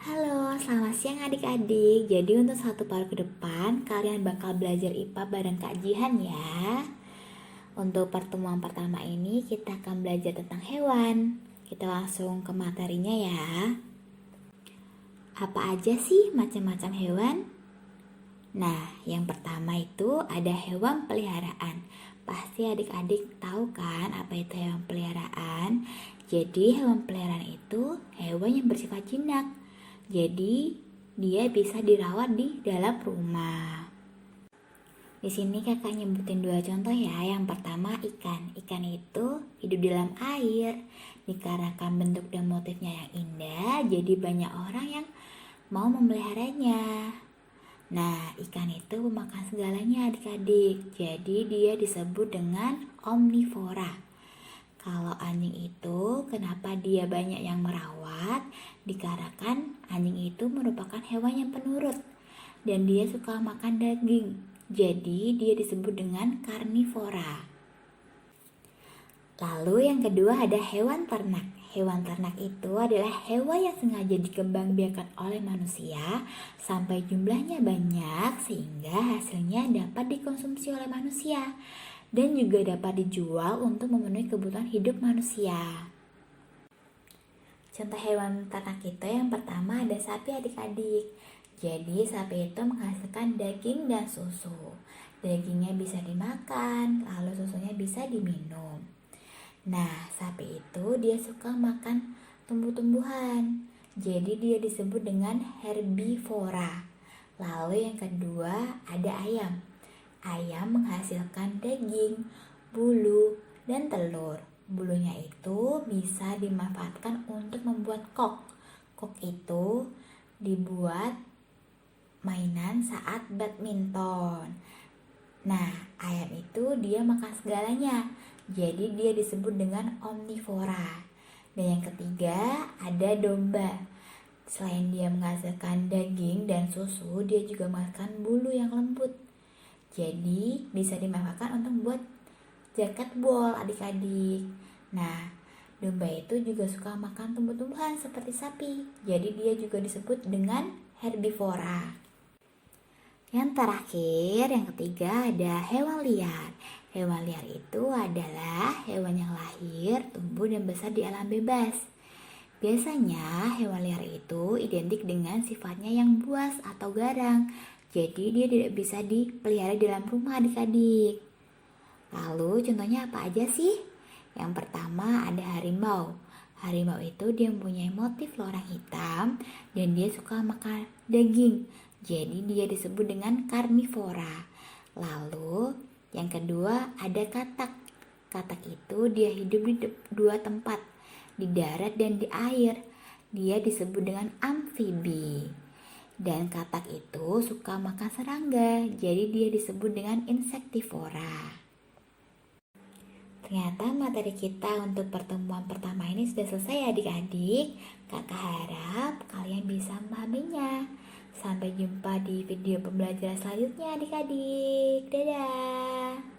Halo, selamat siang adik-adik. Jadi untuk satu paruh ke depan, kalian bakal belajar IPA bareng Kak Jihan ya. Untuk pertemuan pertama ini kita akan belajar tentang hewan. Kita langsung ke materinya ya. Apa aja sih macam-macam hewan? Nah, yang pertama itu ada hewan peliharaan. Pasti adik-adik tahu kan apa itu hewan peliharaan? Jadi hewan peliharaan itu hewan yang bersifat jinak. Jadi dia bisa dirawat di dalam rumah. Di sini kakak nyebutin dua contoh ya. Yang pertama ikan. Ikan itu hidup di dalam air. Dikarenakan bentuk dan motifnya yang indah, jadi banyak orang yang mau memeliharanya. Nah, ikan itu memakan segalanya adik-adik. Jadi dia disebut dengan omnivora. Kalau anjing itu, kenapa dia banyak yang merawat? Dikarenakan anjing itu merupakan hewan yang penurut dan dia suka makan daging. Jadi dia disebut dengan karnivora. Lalu yang kedua ada hewan ternak. Hewan ternak itu adalah hewan yang sengaja dikembangbiakan oleh manusia sampai jumlahnya banyak sehingga hasilnya dapat dikonsumsi oleh manusia dan juga dapat dijual untuk memenuhi kebutuhan hidup manusia. Contoh hewan ternak itu yang pertama ada sapi adik-adik. Jadi sapi itu menghasilkan daging dan susu. Dagingnya bisa dimakan, lalu susunya bisa diminum. Nah, sapi itu dia suka makan tumbuh-tumbuhan. Jadi dia disebut dengan herbivora. Lalu yang kedua ada ayam. Ayam menghasilkan daging, bulu, dan telur. Bulunya itu bisa dimanfaatkan untuk membuat kok. Kok itu dibuat mainan saat badminton. Nah, ayam itu dia makan segalanya. Jadi dia disebut dengan omnivora. Dan yang ketiga ada domba. Selain dia menghasilkan daging dan susu, dia juga menghasilkan bulu yang lembut. Jadi bisa dimanfaatkan untuk membuat jaket bol adik-adik. Nah, domba itu juga suka makan tumbuh-tumbuhan seperti sapi. Jadi dia juga disebut dengan herbivora. Yang terakhir, yang ketiga ada hewan liar. Hewan liar itu adalah hewan yang lahir, tumbuh dan besar di alam bebas. Biasanya hewan liar itu identik dengan sifatnya yang buas atau garang. Jadi dia tidak bisa dipelihara di dalam rumah adik-adik. Lalu contohnya apa aja sih? Yang pertama ada harimau. Harimau itu dia mempunyai motif lorang hitam dan dia suka makan daging. Jadi dia disebut dengan karnivora. Lalu yang kedua ada katak. Katak itu dia hidup di dua tempat, di darat dan di air. Dia disebut dengan amfibi. Dan katak itu suka makan serangga, jadi dia disebut dengan insektivora. Ternyata materi kita untuk pertemuan pertama ini sudah selesai adik-adik. Kakak harap kalian bisa memahaminya. Sampai jumpa di video pembelajaran selanjutnya adik-adik. Dadah!